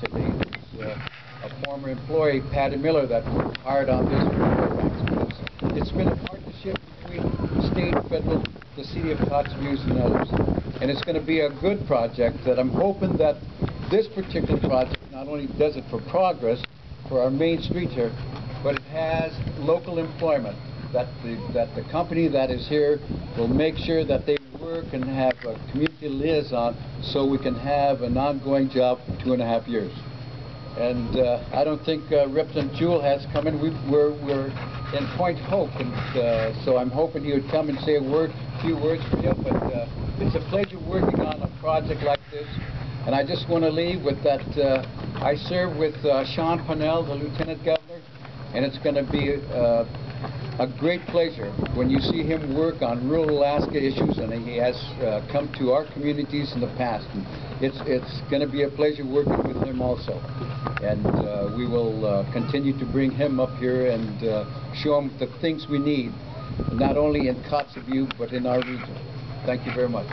today. There's a former employee, Patty Miller, that worked hard on this for it's been a partnership between state, federal, the city of Kotzebue and others. And it's going to be a good project that I'm hoping that this particular project not only does it for progress for our main street here, but it has local employment, that the company that is here will make sure that they work and have a community liaison so we can have an ongoing job for 2.5 years. And I don't think Representative Jewell has come in. We're in Point Hope, and so I'm hoping he would come and say a few words for you. But it's a pleasure working on a project like this. And I just want to leave with that I serve with Sean Pennell, the Lieutenant Governor, and it's going to be a great pleasure when you see him work on rural Alaska issues, and he has come to our communities in the past. And it's going to be a pleasure working with him also. And we will continue to bring him up here and show him the things we need, not only in Kotzebue, but in our region. Thank you very much.